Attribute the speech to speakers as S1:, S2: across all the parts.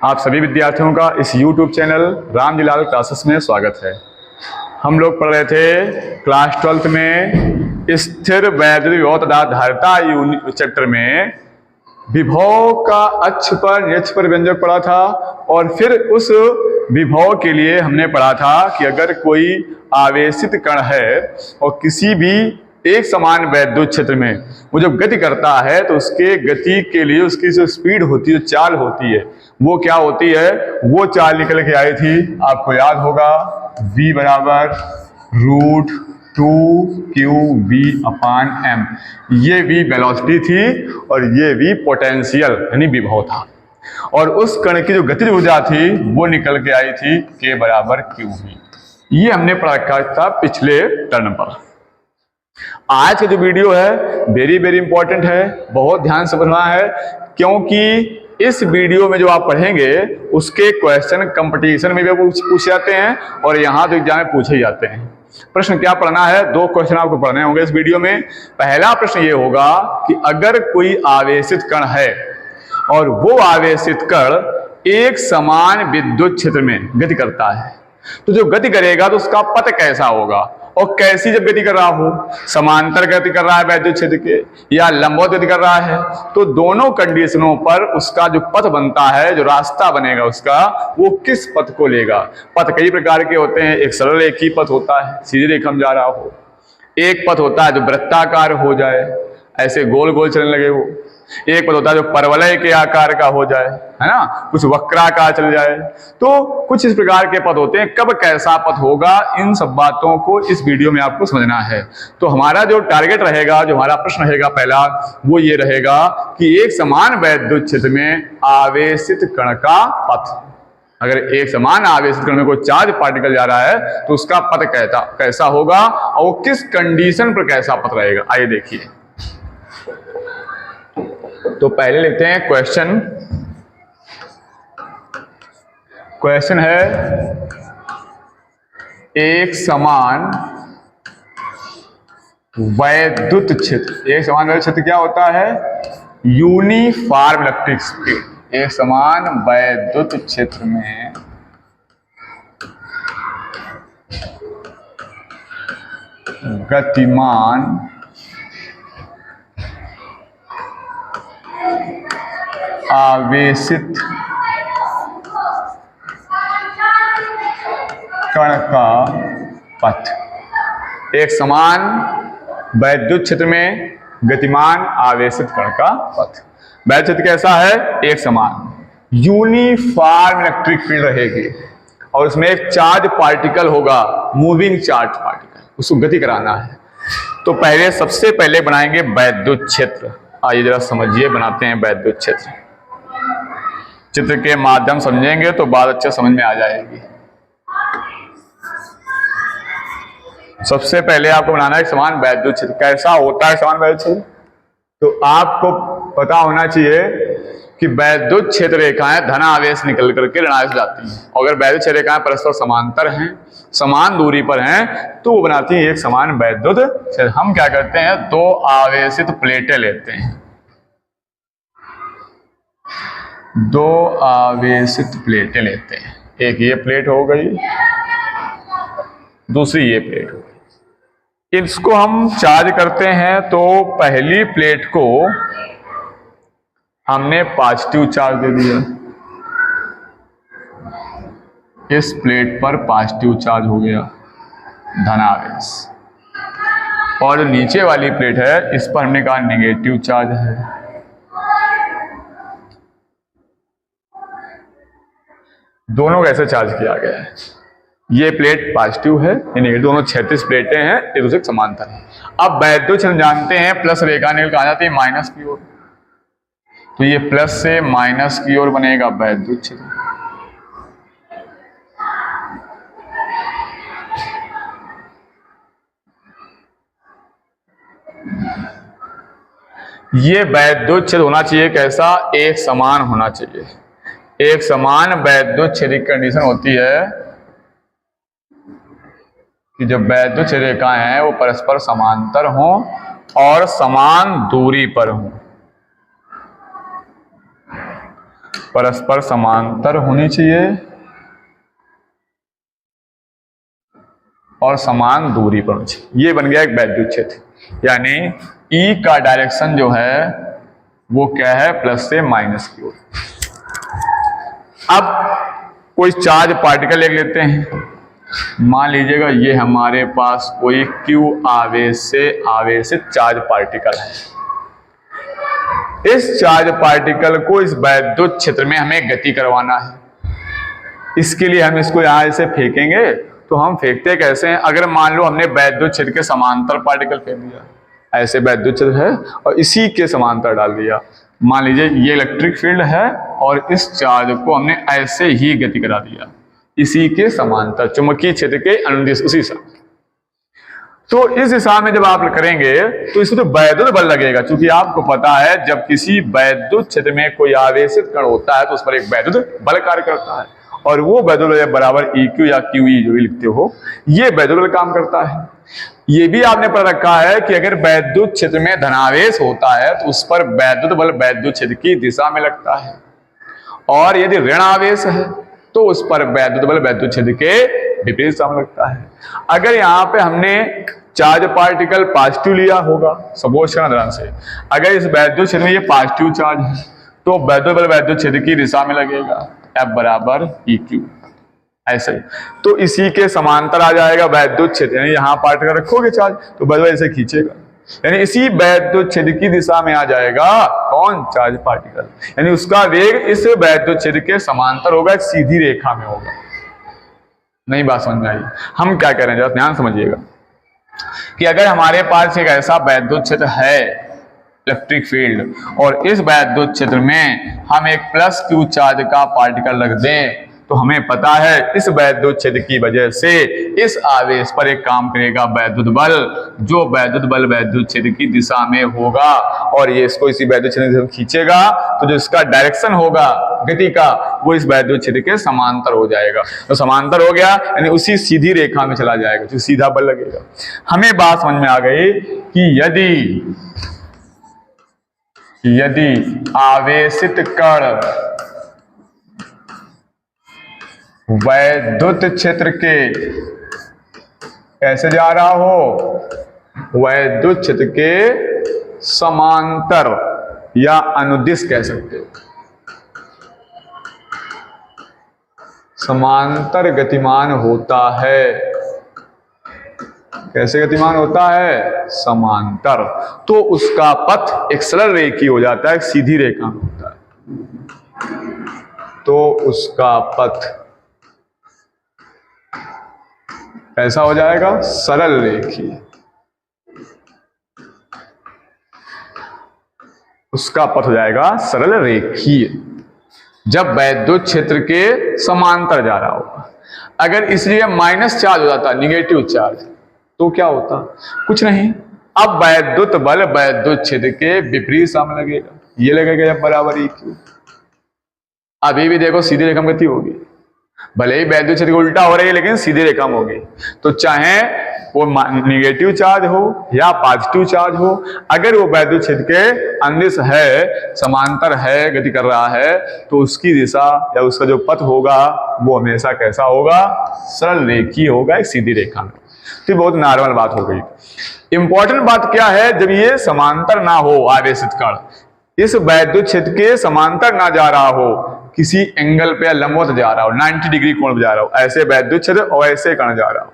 S1: आप सभी विद्यार्थियों का इस YouTube चैनल रामजीलाल क्लासेस में स्वागत है। हम लोग पढ़ रहे थे क्लास 12th में स्थिर वैद्युत विभव तथा धारिता चैप्टर में विभव का अक्ष पर निरक्ष पर व्यंजक पढ़ा था और फिर उस विभव के लिए हमने पढ़ा था कि अगर कोई आवेशित कण है और किसी भी एक समान वैद्युत क्षेत्र में वो जब गति करता है तो उसके गति के लिए उसकी जो स्पीड होती है, जो चाल होती है, वो क्या होती है? वो चाल निकल के आई थी, आपको याद होगा, v बराबर √2qv/m। ये v वेलोसिटी थी और ये v पोटेंशियल यानी विभव था। और उस कण की जो गतिज ऊर्जा थी वो निकल के आई थी k बराबर qv। ये हमने पढ़ा रखा था पिछले टर्न पर। आज का जो वीडियो है वेरी इंपॉर्टेंट है, बहुत ध्यान से पढ़ना है, क्योंकि इस वीडियो में जो आप पढ़ेंगे उसके क्वेश्चन कंपटीशन में भी पूछे जाते हैं और यहाँ तो एग्जाम में पूछे जाते हैं। प्रश्न क्या पढ़ना है? 2 क्वेश्चन आपको पढ़ने होंगे इस वीडियो में। पहला प्रश्न ये होगा कि अगर कोई आवेशित कण है और वो आवेशित कण एक समान विद्युत क्षेत्र में गति करता है, तो जो गति करेगा तो उसका पथ कैसा होगा? और कैसी जब गति कर रहा हो, समांतर गति कर रहा है वैद्युत क्षेत्र के या लंबवत गति कर रहा है, तो दोनों कंडीशनों पर उसका जो पथ बनता है, जो रास्ता बनेगा उसका, वो किस पथ को लेगा। पथ कई प्रकार के होते हैं। एक सरल रेखीय पथ होता है, सीधी रेखा में जा रहा हो। एक पथ होता है जो वृत्ताकार हो जाए, ऐसे गोल गोल चलने लगे हो। एक पथ होता है जो परवलय के आकार का हो जाए, है ना, कुछ वक्राकार चल जाए। तो कुछ इस प्रकार के पथ होते हैं। कब कैसा पथ होगा, इन सब बातों को इस वीडियो में आपको समझना है। तो हमारा जो टारगेट रहेगा, जो हमारा प्रश्न रहेगा पहला, वो ये रहेगा कि एक समान वैद्युत क्षेत्र में आवेशित कण का पथ, अगर एक समान आवेशित कण में कोई चार्ज पार्टिकल जा रहा है तो उसका पथ कैसा होगा और वो किस कंडीशन पर कैसा पथ रहेगा। आइए देखिए। तो पहले लिखते हैं क्वेश्चन। क्वेश्चन है एक समान वैद्युत क्षेत्र। एक समान वैद्युत क्षेत्र क्या होता है? Uniform electric field. एक समान वैद्युत क्षेत्र में गतिमान आवेशित कण का पथ। एक समान वैद्युत क्षेत्र में गतिमान आवेशित कण का पथ। वैद्युत क्षेत्र कैसा है? एक समान यूनिफॉर्म इलेक्ट्रिक फील्ड रहेगी और उसमें एक चार्ज पार्टिकल होगा, मूविंग चार्ज पार्टिकल, उसको गति कराना है। तो सबसे पहले बनाएंगे वैद्युत क्षेत्र। आइए जरा समझिए, बनाते हैं वैद्युत क्षेत्र। चित्र के माध्यम समझेंगे तो बात अच्छे समझ में आ जाएगी। सबसे पहले आपको बनाना है एक समान वैद्युत क्षेत्र। कैसा होता है समान वैद्युत क्षेत्र? तो आपको पता होना चाहिए कि वैद्युत क्षेत्र रेखाएं धन आवेश निकल करके ऋण आवेश जाती हैं। अगर वैद्युत क्षेत्र रेखाएं परस्पर समांतर हैं, समान दूरी पर हैं, तो वो बनाती हैं एक समान वैद्युत क्षेत्र। हम क्या करते हैं, 2 आवेशित प्लेटें लेते हैं। 2 आवेशित प्लेटें लेते हैं। एक ये प्लेट हो गई, दूसरी ये प्लेट हो गई। इसको हम चार्ज करते हैं तो पहली प्लेट को हमने पॉजिटिव चार्ज दे दिया, इस प्लेट पर पॉजिटिव चार्ज हो गया, धनावेश। और जो नीचे वाली प्लेट है इस पर हमने कहा नेगेटिव चार्ज है। दोनों कैसे चार्ज किया गया है? ये प्लेट पॉजिटिव है, ये नेगेटिव, दोनों 36 प्लेटें हैं, एक दूसरे समांतर है। अब वैद्युत क्षेत्र जानते हैं, प्लस रेखा निकल कहा जाती है माइनस की ओर, तो ये प्लस से माइनस की ओर बनेगा वैद्युत क्षेत्र। ये वैद्युत क्षेत्र होना चाहिए कैसा? एक समान होना चाहिए। एक समान वैद्युत क्षेत्र की कंडीशन होती है कि जब वैद्युत क्षेत्र रेखाएं हैं वो परस्पर समांतर हों और समान दूरी पर हों। परस्पर समांतर होनी चाहिए और समान दूरी पर होनी चाहिए। ये बन गया एक वैद्युत क्षेत्र, यानी ई का डायरेक्शन जो है वो क्या है, प्लस से माइनस की ओर। अब कोई चार्ज पार्टिकल ले लेते हैं, मान लीजिएगा ये हमारे पास कोई Q आवेश से आवेशित चार्ज पार्टिकल है। इस चार्ज पार्टिकल को इस वैद्युत क्षेत्र में हमें गति करवाना है। इसके लिए हम इसको यहां से फेंकेंगे, तो हम फेंकते कैसे हैं, अगर मान लो हमने वैद्युत क्षेत्र के समांतर पार्टिकल फेंक दिया, ऐसे वैद्युत क्षेत्र है और इसी के समांतर डाल दिया, मान लीजिए ये इलेक्ट्रिक फील्ड है और इस चार्ज को हमने ऐसे ही गति करा दिया इसी के समांतर चुंबकीय क्षेत्र के अनुदिश उसी दिशा। तो इस दिशा में जब आप करेंगे तो इसमें तो वैद्युत बल लगेगा, क्योंकि आपको पता है जब किसी वैद्युत क्षेत्र में कोई आवेशित कण होता है तो उस पर एक वैद्युत बल कार्य करता है, और वो वैद्युत बल बराबर EQ या QE जो भी लिखते हो, ये वैद्युत बल काम करता है। ये भी आपने पढ़ रखा है कि अगर वैद्युत क्षेत्र में धनावेश होता है तो उस पर वैद्युत बल वैद्युत क्षेत्र की दिशा में लगता है, और यदि ऋण आवेश है तो उस पर वैद्युत बल वैद्युत क्षेत्र के विपरीत दिशा में लगता है। अगर यहाँ पे हमने चार्ज पार्टिकल पॉजिटिव लिया होगा, सपोज करना ध्यान से, अगर इस वैद्युत क्षेत्र में ये पॉजिटिव चार्ज है तो वैद्युत बल वैद्युत क्षेत्र की दिशा में लगेगा, F बराबर EQ, ऐसे। तो इसी के समांतर आ जाएगा वैद्युत क्षेत्र, यानी यहाँ पार्टिकल रखोगे चार्ज तो वैद्युत ऐसे खींचेगा, यानी इसी वैद्युत क्षेत्र की दिशा में आ जाएगा कौन, चार्ज पार्टिकल, यानी उसका वेग इस वैद्युत क्षेत्र के समांतर होगा, एक सीधी रेखा में होगा। नहीं बात समझ में आई? हम क्या करें जरा ध्यान समझिएगा कि अगर हमारे पास एक ऐसा वैद्युत क्षेत्र है इलेक्ट्रिक फील्ड, और इस वैद्युत क्षेत्र में हम एक प्लस Q चार्ज का पार्टिकल रख दें, तो हमें पता है इस वैद्युत क्षेत्र की वजह से इस आवेश पर एक काम करेगा वैद्युत बल, जो वैद्युत बल वैद्युत क्षेत्र की दिशा में होगा, और ये इसको इसी वैद्युत क्षेत्र से खींचेगा, तो जो इसका डायरेक्शन होगा गति का वो इस वैद्युत क्षेत्र के समांतर हो जाएगा। तो समांतर हो गया यानी उसी सीधी रेखा में चला जाएगा, जो सीधा बल लगेगा। हमें बात समझ में आ गई कि यदि आवेशित कण वैद्युत क्षेत्र के कैसे जा रहा हो, वैद्युत क्षेत्र के समांतर या अनुदिश कह सकते हो, समांतर गतिमान होता है। कैसे गतिमान होता है, समांतर, तो उसका पथ एक सरल रेखीय हो जाता है, एक सीधी रेखा में होता है, तो उसका पथ ऐसा हो जाएगा सरल रेखीय, उसका पथ हो जाएगा सरल रेखीय जब वैद्युत क्षेत्र के समांतर जा रहा होगा। अगर इसलिए माइनस चार्ज हो जाता, निगेटिव चार्ज, तो क्या होता, कुछ नहीं, अब वैद्युत बल वैद्युत क्षेत्र के विपरीत दिशा में लगेगा, ये लगेगा F बराबर EQ। अभी भी देखो सीधी रेखा में गति होगी, भले ही वैद्युत क्षेत्र उल्टा हो रही है लेकिन सीधी रेखा में होगी। तो चाहे वो निगेटिव चार्ज हो या पॉजिटिव चार्ज हो, अगर वो वैद्युत क्षेत्र के अनुदिश है, समांतर है, गति कर रहा है, तो उसकी दिशा या उसका जो पथ होगा वो हमेशा कैसा होगा, सरल रेखीय होगा, एक सीधी रेखा में। तो बहुत नॉर्मल बात हो गई। इंपॉर्टेंट बात क्या है, जब ये समांतर ना हो, आवेशित कण इस वैद्युत क्षेत्र के समांतर ना जा रहा हो, किसी एंगल पे लंबवत जा रहा हो, 90 डिग्री कोण पे जा रहा हो, ऐसे वैद्युत क्षेत्र और ऐसे कण जा रहा हो,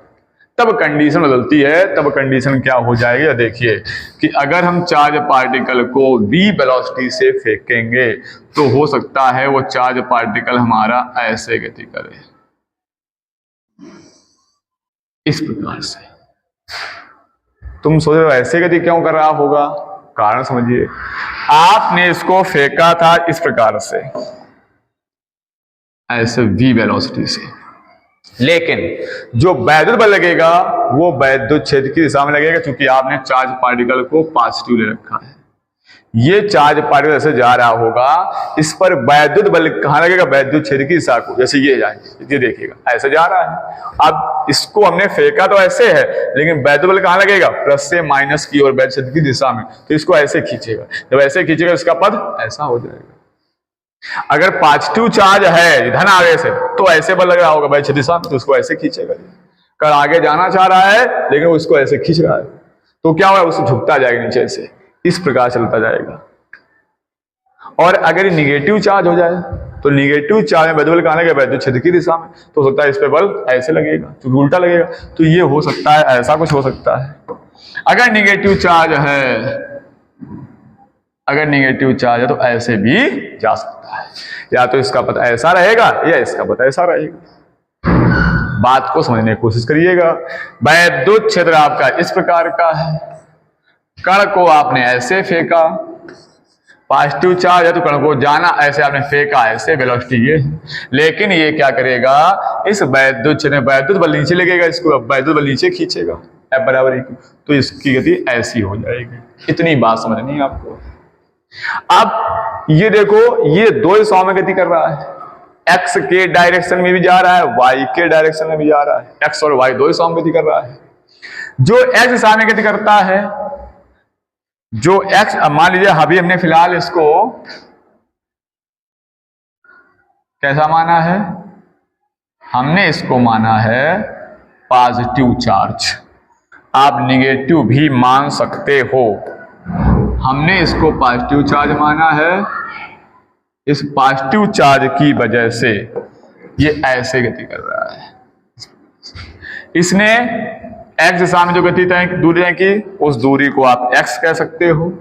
S1: तब कंडीशन बदलती है। तब कंडीशन क्या हो जाएगी, देखिए कि अगर हम चार्ज पार्टिकल को v वेलोसिटी से फेंकेंगे तो हो सकता है वो चार्ज पार्टिकल हमारा ऐसे गति करे, इस प्रकार से। तुम सोच रहे हो ऐसे गति क्यों कर रहा होगा, कारण समझिए, आपने इसको फेंका था इस प्रकार से, ऐसे v वेलोसिटी से, लेकिन जो वैद्युत बल लगेगा वो वैद्युत क्षेत्र की दिशा में लगेगा, क्योंकि आपने चार्ज पार्टिकल को पॉजिटिव ले रखा है। ये चार्ज पार्टिकल ऐसे जा रहा होगा, इस पर वैद्युत बल कहां लगेगा, वैद्युत क्षेत्र की दिशा को, जैसे ये जाएंगे, ये देखिएगा ऐसे जा रहा है। अब इसको हमने फेंका तो ऐसे है, लेकिन वैद्युत बल कहां लगेगा, प्लस से माइनस की ओर वैद्युत क्षेत्र की दिशा में, तो इसको ऐसे खींचेगा, जब ऐसे खींचेगा इसका पथ ऐसा हो जाएगा। अगर पॉजिटिव चार्ज है धन आगे से तो ऐसे बल लग रहा होगा वैक्ष दिशा में, तो उसको ऐसे खींचेगा। कण आगे जाना चाह रहा है लेकिन उसको ऐसे खींच रहा है, तो क्या होगा, उसको झुकता जाएगा नीचे से, इस प्रकार चलता जाएगा। और अगर निगेटिव चार्ज हो जाए तो निगेटिव चार्ज में वैद्युत बल कहां लगेगा, वैद्युत क्षेत्र की दिशा में, तो हो सकता है इस पे बल ऐसे लगेगा, तो उल्टा लगेगा। तो ये हो सकता है, ऐसा कुछ हो सकता है। अगर निगेटिव चार्ज है, अगर निगेटिव चार्ज है तो ऐसे भी जा सकता है, या तो इसका पता ऐसा रहेगा या इसका पता ऐसा रहेगा। बात को समझने की कोशिश करिएगा। वैद्युत क्षेत्र आपका इस प्रकार का है, कण को आपने ऐसे फेंका, पॉजिटिव चार्ज है तो कण को जाना ऐसे आपने फेंका, ऐसे वेलोसिटी ये, लेकिन ये क्या करेगा, इस वैद्युत क्षेत्र में वैद्युत बल नीचे लगेगा, इसको वैद्युत बल नीचे खींचेगा F बराबर इक्वल, तो इसकी गति ऐसी हो जाएगी। इतनी बात समझनी है आपको। अब ये देखो, ये दो दिशाओं में गति कर रहा है, एक्स के डायरेक्शन में भी जा रहा है, वाई के डायरेक्शन में भी जा रहा है, एक्स और वाई दो दिशाओं में गति कर रहा है। जो एक्स दिशा में गति करता है, जो एक्स, मान लीजिए अभी हमने फिलहाल इसको कैसा माना है, हमने इसको माना है पॉजिटिव चार्ज, आप निगेटिव भी मान सकते हो। हमने इसको पॉजिटिव चार्ज माना है, इस पॉजिटिव चार्ज की वजह से ये ऐसे गति कर रहा है। इसने एक्स दिशा में जो गति तय दूरी तय की, उस दूरी को आप एक्स कह सकते हो,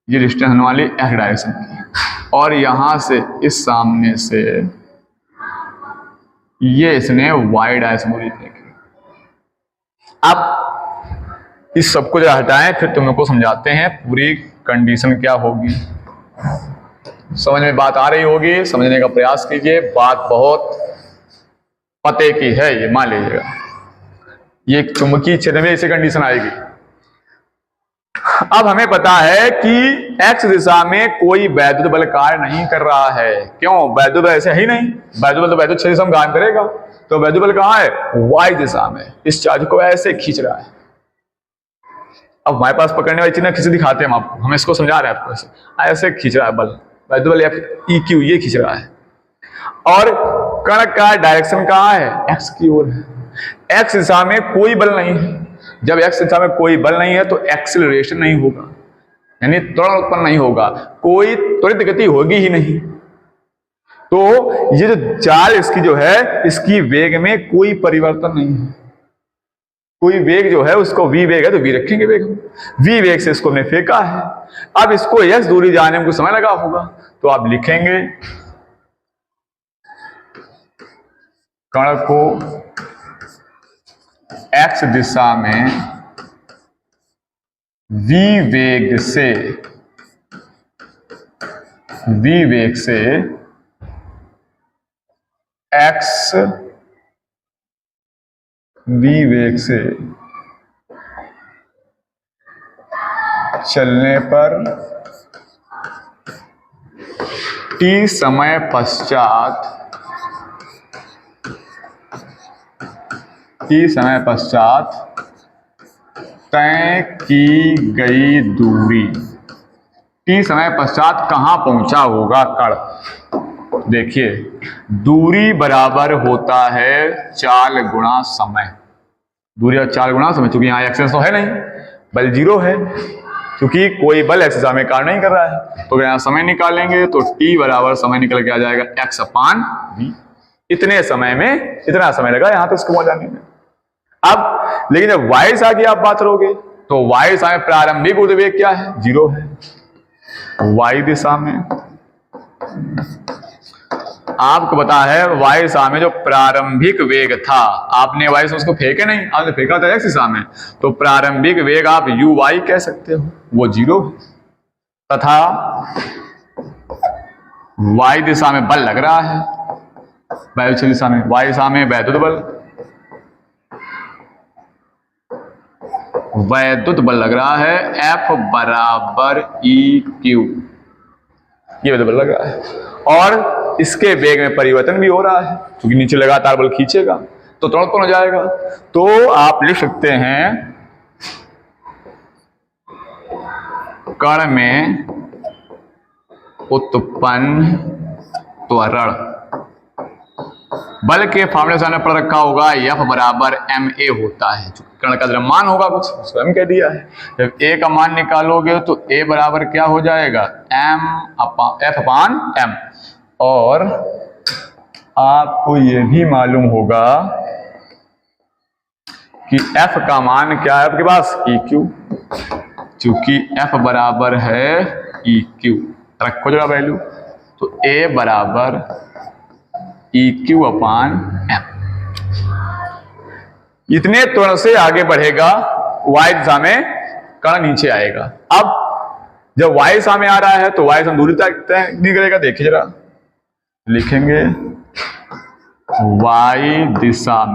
S1: ये डिस्टेंस होने वाली एक्स डायरेक्शन की, और यहां से इस सामने से ये इसने वाई डायरेक्शन दूरी तय की। अब इस सबको जरा हटाएं, फिर तुम लोग को समझाते हैं पूरी कंडीशन क्या होगी। समझ में बात आ रही होगी, समझने का प्रयास कीजिए। बात बहुत पते की है ये, मान लीजिएगा ये चुंबकीय क्षेत्र में ऐसी कंडीशन आएगी। अब हमें पता है कि एक्स दिशा में कोई वैद्युत बल कार्य नहीं कर रहा है। क्यों? वैद्युत बल ऐसे ही नहीं, वैद्युत बल तो वैद्युत क्षेत्र में काम करेगा, तो वैद्युत बल कहां है, वाई दिशा में, इस चार्ज को ऐसे खींच रहा है। अब हमारे पास पकड़ने वाली चीज ना, खींच दिखाते हैं हम आपको, हम इसको समझा रहे हैं आपको, ऐसे खींच रहा है बल, वैद्युत बल EQ ये खींच रहा है। और कण का डायरेक्शन कहां है, एक्स की ओर है। एक्स दिशा में कोई बल नहीं है, जब एक्स दिशा में कोई बल नहीं है तो एक्सीलरेशन नहीं होगा, यानी त्वरण उत्पन्न नहीं होगा, कोई त्वरित गति होगी ही नहीं। तो ये जो चाल इसकी जो है, इसकी वेग में कोई परिवर्तन नहीं है। कोई वेग जो है उसको v वेग है तो v रखेंगे वेग, v वेग से इसको हमने फेंका है। अब इसको x दूरी जाने में कुछ समय लगा होगा, तो आप लिखेंगे कण को x दिशा में v वेग से x v वेग से चलने पर t समय पश्चात तय की गई दूरी, t समय पश्चात कहां पहुंचा होगा कण। देखिए, दूरी बराबर होता है चाल गुणा समय, दूरी और चाल गुणा समय, क्योंकि यहाँ एक्सेस तो है नहीं, बल जीरो है, क्योंकि कोई बल एक्स दिशा में कार्य नहीं कर रहा है। तो यहाँ समय निकालेंगे तो t बराबर समय निकल के आ जाएगा x अपान v। इतने समय में इतना समय लगा यहाँ तक इसको पहुंच जाने में। अब लेकिन जब y दिशा की आप बात करोगे तो y दिशा में प्रारंभिक उद्वेग क्या है, 0 है। y दिशा में आपको पता है, y दिशा में जो प्रारंभिक वेग था, आपने y से उसको फेंके नहीं, आपने फेंका था x दिशा में, तो प्रारंभिक वेग आप uy कह सकते हो, वो 0 है। तथा y दिशा में बल लग रहा है, वैद्युत दिशा में, y दिशा में वैद्युत बल लग रहा है, F बराबर EQ, ये वैद्युत बल लग रहा है। और इसके वेग में परिवर्तन भी हो रहा है, क्योंकि नीचे लगातार बल खींचेगा तो त्वरण उत्पन्न हो जाएगा। तो आप लिख सकते हैं कण में उत्पन्न त्वरण। बल के फॉर्मूले से हमने पढ़ रखा होगा F बराबर ma होता है, जो कण का द्रव्यमान होगा कुछ उसको हम कह दिया है। जब a का मान निकालोगे तो a बराबर क्या हो जाएगा F अपान m। और आपको ये भी मालूम होगा कि F का मान क्या है आपके पास EQ, क्योंकि F बराबर है EQ, रखो जरा वैल्यू, तो A बराबर EQ अपान M। इतने त्वरण से आगे बढ़ेगा, y दिशा में कण नीचे आएगा। अब जब y दिशा में आ रहा है तो y से दूरी तय नहीं करेगा, देखिए जरा, लिखेंगे y दिशा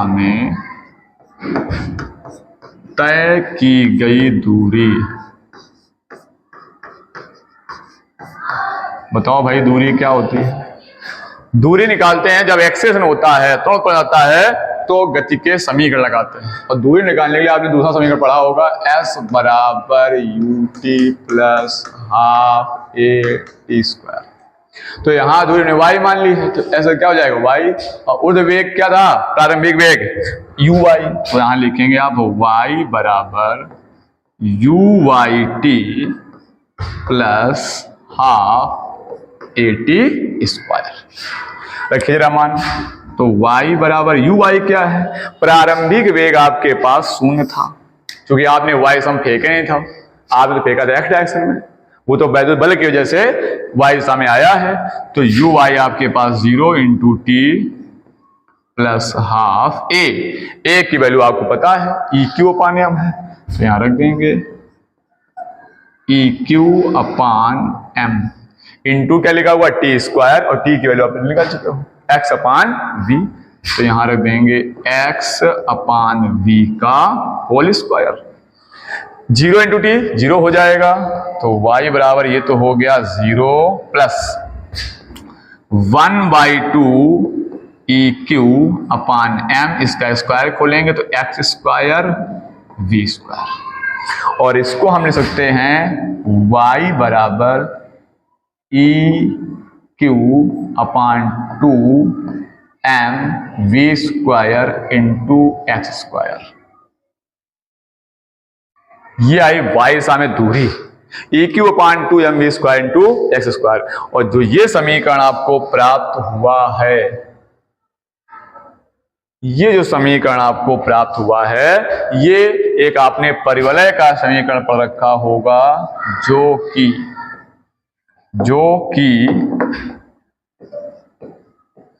S1: में तय की गई दूरी। बताओ भाई दूरी क्या होती है? दूरी निकालते हैं जब एक्सेशन होता है तो क्या होता है, तो गति के समीकरण लगाते हैं। और दूरी निकालने के लिए आपने दूसरा समीकरण पढ़ा होगा, s बराबर ut plus half a t square. तो यहाँ दूरी ने y मान ली है, तो ऐसा क्या हो जाएगा y, और ऊर्ध्व वेग क्या था, प्रारंभिक वेग uy, तो यहाँ लिखेंगे आप y बराबर uyt plus half at square. रखिए जरा मान, तो y बराबर uy क्या है, प्रारंभिक वेग आपके पास 0 था, क्योंकि आपने y सम फेंके नहीं था, आपने तो फेंका था x डायरेक्शन में, वो तो वैद्युत बल की वजह से y दिशा में आया है। तो uy आपके पास 0 into T plus half a की वैल्यू आपको पता है EQ अपान m है, तो यहां रख देंगे EQ अपान m इंटू क्या लिखा हुआ t स्क्वायर, और t की वैल्यू आप निकाल चुके हो x अपान v, तो यहां रख देंगे x अपान v का होल स्क्वायर। 0 इंटू टी 0 हो जाएगा, तो y बराबर ये तो हो गया 0 प्लस 1/2 EQ अपान m, इसका स्क्वायर खोलेंगे तो x स्क्वायर v स्क्वायर, और इसको हम लिख सकते हैं y बराबर EQ अपान 2m v square into x square. ये आई y दिशा में दूरी, EQ अपान 2m v square into x square. और जो ये समीकरण आपको प्राप्त हुआ है, ये जो समीकरण आपको प्राप्त हुआ है, ये एक आपने परिवलय का समीकरण पढ़ रखा होगा, जो कि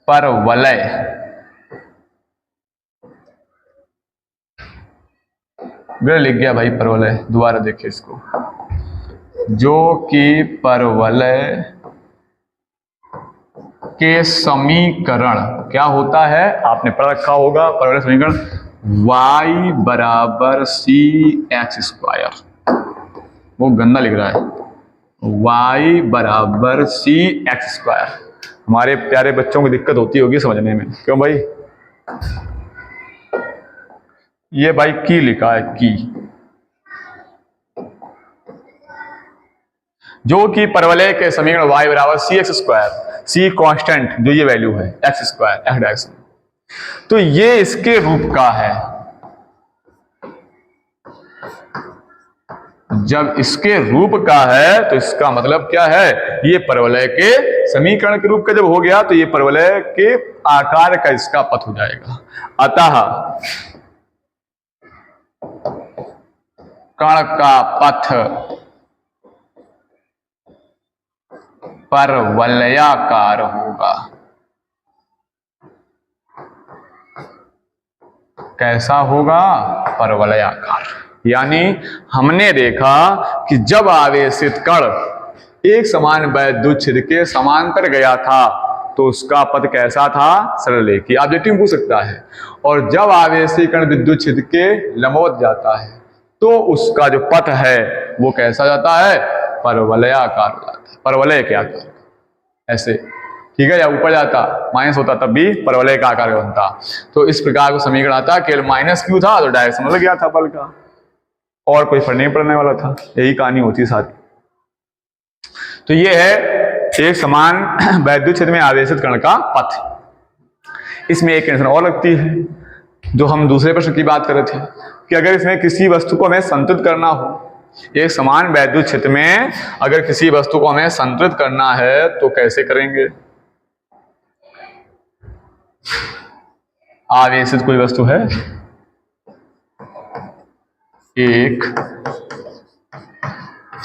S1: परवलय लिख गया भाई, परवलय, दोबारा देखिए इसको, जो कि परवलय के समीकरण क्या होता है, आपने पढ़ रखा होगा परवलय समीकरण y बराबर सी एक्स स्क्वायर, वो गंदा लिख रहा है, y बराबर सी एक्स स्क्वायर। हमारे प्यारे बच्चों को दिक्कत होती होगी समझने में, क्यों भाई? ये भाई की लिखा है, की, जो कि परवलय के समीकरण y बराबर सी एक्स स्क्वायर, सी कांस्टेंट जो ये वैल्यू है एक्स स्क्वायर एक्स डायरेक्शन, तो ये इसके रूप का है। जब इसके रूप का है तो इसका मतलब क्या है, ये परवलय के समीकरण के रूप का जब हो गया तो ये परवलय के आकार का इसका पथ हो जाएगा। अतः कण का पथ परवलयाकार होगा। कैसा होगा? परवलयाकार। यानी हमने देखा कि जब आवेशित कण एक समान वैद्युत क्षेत्र के समांतर गया था तो उसका पथ कैसा था? सरल रेखीय। ऑब्जेक्टिव पूछ सकता है। और जब आवेशित कण विद्युत क्षेत्र के लंबवत जाता है तो उसका जो पथ है वो कैसा जाता है? परवलयाकार हो जाता है, परवलय के आकार। ऐसे ठीक है, या ऊपर जाता माइनस होता तब भी परवलय का आकार बनता। तो इस प्रकार का समीकरण आता, केवल माइनस क्यू था तो डायरेक्शन बदल गया था बल का, और कोई फर्क नहीं पड़ने वाला था। यही कहानी होती है सारी। तो ये है एक समान वैद्युत क्षेत्र में आवेशित कण का पथ। इसमें एक कंडीशन और लगती है, जो हम दूसरे प्रश्न की बात कर रहे थे, कि अगर इसमें किसी वस्तु को हमें संतुलित करना हो, एक समान वैद्युत क्षेत्र में अगर किसी वस्तु को हमें संतुलित करना है तो कैसे करेंगे। आवेशित कोई वस्तु है, एक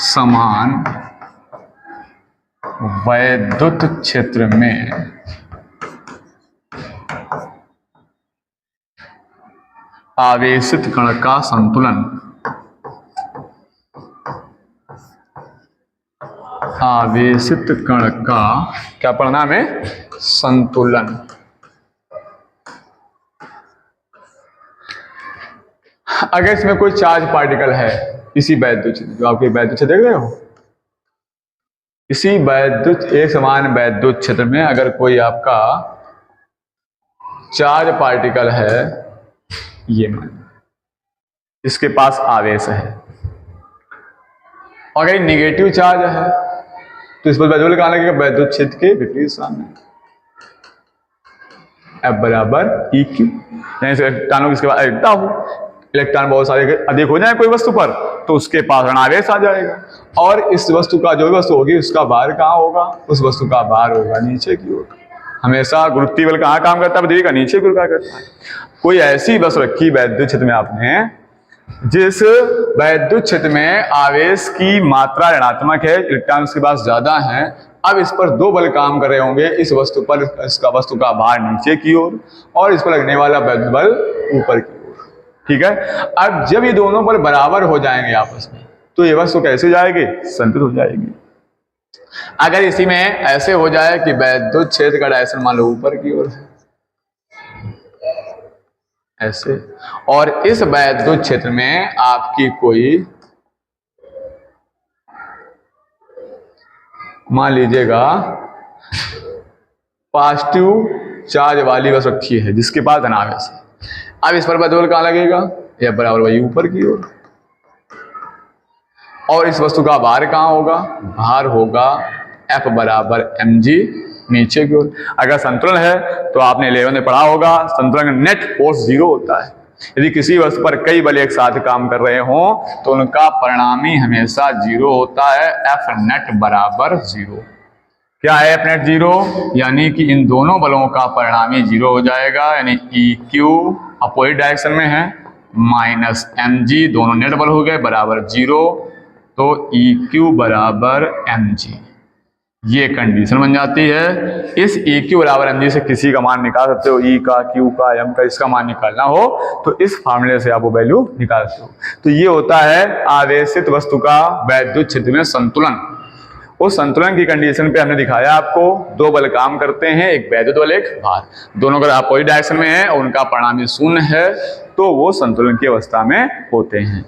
S1: समान वैद्युत क्षेत्र में आवेशित कण का संतुलन, आवेशित कण का क्या परिणाम है, संतुलन। अगर इसमें कोई चार्ज पार्टिकल है इसी वैद्युत क्षेत्र, जो आपके वैद्युत क्षेत्र देख रहे हो, इसी वैद्युत एक समान वैद्युत क्षेत्र में अगर कोई आपका चार्ज पार्टिकल है, ये मान इसके पास आवेश है, अगर निगेटिव चार्ज है तो इस पर वैद्युत कहां लगेगा, वैद्युत क्षेत्र के विपरीत सामने, F बराबर EQ। यानी इलेक्ट्रॉनों किसके पास इलेक्ट्रॉन बहुत सारे अधिक हो जाए कोई वस्तु पर तो उसके पास ऋणावेश आ जाएगा, और इस वस्तु का जो भी वस्तु होगी उसका भार कहाँ होगा, उस वस्तु का भार होगा नीचे की ओर। हमेशा गुरुत्वीय बल कहाँ काम करता है, पृथ्वी का नीचे की ओर करता है। कोई ऐसी वस्तु रखी वैद्युत क्षेत्र में आपने, जिस वैद्युत क्षेत्र में आवेश की मात्रा ऋणात्मक है, इलेक्ट्रॉन उसके पास ज्यादा है, अब इस पर दो बल काम कर रहे होंगे, इस वस्तु पर इसका वस्तु का भार नीचे की ओर और इस पर लगने वाला वैद्युत बल ऊपर की ओर। ठीक है, अब जब ये दोनों बल बराबर हो जाएंगे आपस में तो ये वस्तु कैसे जाएगी, संतुलित हो जाएगी। अगर इसी में ऐसे हो जाए कि वैद्युत क्षेत्र का डायरेक्शन मान लो ऊपर की ओर है ऐसे, और इस वैद्युत क्षेत्र में आपकी कोई मान लीजिएगा पॉजिटिव चार्ज वाली वस्तु रखी है जिसके पास धनावेश है, अब इस पर वैद्युत बल कहां लगेगा, F बराबर वही ऊपर की ओर, और इस वस्तु का भार कहां होगा, भार होगा F बराबर mg नीचे की ओर। अगर संतुलन है तो आपने 11 में पढ़ा होगा, संतुलन का नेट फोर्स 0 होता है। यदि किसी वस्तु पर कई बल एक साथ काम कर रहे हो तो उनका परिणामी हमेशा 0 होता है, F नेट बराबर 0। क्या है F नेट 0, यानी कि इन दोनों बलों का परिणामी 0 हो जाएगा, यानी EQ अपोजिट डायरेक्शन में है माइनस mg, दोनों नेट बल हो गए बराबर 0, तो EQ बराबर mg, ये कंडीशन बन जाती है। इस EQ बराबर mg से किसी का मान निकाल सकते हो, E का, Q का, M का, इसका मान निकालना हो तो इस फार्मूले से आप वो वैल्यू निकाल सकते हो। तो ये होता है आवेशित वस्तु का वैद्युत क्षेत्र में संतुलन। उस संतुलन की कंडीशन पे हमने दिखाया आपको, दो बल काम करते हैं, एक वैद्युत बल एक भार, दोनों अगर अपोजिट डायरेक्शन में है और उनका परिणामी शून्य है तो वो संतुलन की अवस्था में होते हैं।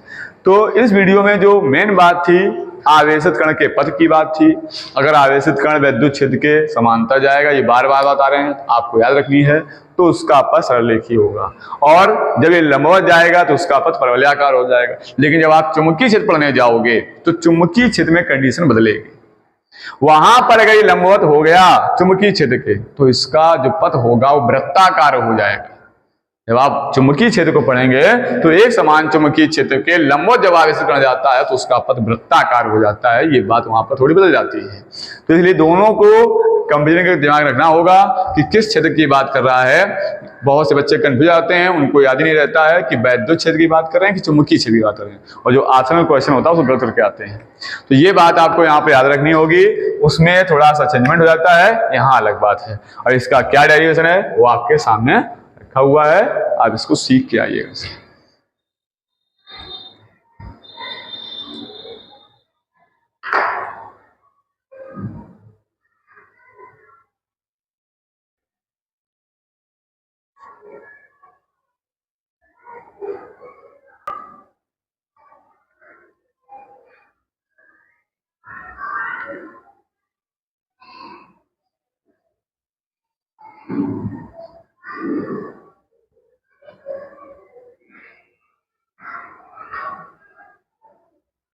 S1: तो इस वीडियो में जो मेन बात थी आवेशित कण के पथ की बात थी। अगर आवेशित कण वैद्युत क्षेत्र के समांतर जाएगा, ये बार बार बता रहे हैं, आपको याद रखनी है, तो उसका पथ सरलरेखीय होगा, और जब ये लंबवत जाएगा तो उसका पथ परवलयाकार हो जाएगा। लेकिन जब आप चुंबकीय क्षेत्र पढ़ने जाओगे तो चुंबकीय क्षेत्र में कंडीशन बदलेगी। वहां पर अगर ये लंबवत हो गया चुंबकीय क्षेत्र के तो इसका जो पथ होगा वो वृत्ताकार हो जाएगा। जब आप चुंबकीय क्षेत्र को पढ़ेंगे तो एक समान चुंबकीय क्षेत्र के लंबवत जब आवेशित कण जाता है तो उसका पथ वृत्ताकार हो जाता है। ये बात वहां पर थोड़ी बदल जाती है। तो इसलिए दोनों को कंपेरिजन का दिमाग रखना होगा कि किस क्षेत्र की बात कर रहा है। बहुत से बच्चे कंफ्यूज आते हैं, उनको याद ही नहीं रहता है कि वैद्युत क्षेत्र की बात कर रहे हैं कि चुंबकीय क्षेत्र की बात कर रहे हैं, और जो आंसर में क्वेश्चन होता है उसको गलत करके आते हैं। तो ये बात आपको यहाँ पे याद रखनी होगी। उसमें थोड़ा सा चेंजमेंट हो जाता है, यहाँ अलग बात है, और इसका क्या डेरिवेशन है वो आपके सामने रखा हुआ है, आप इसको सीख के आइएगा। है।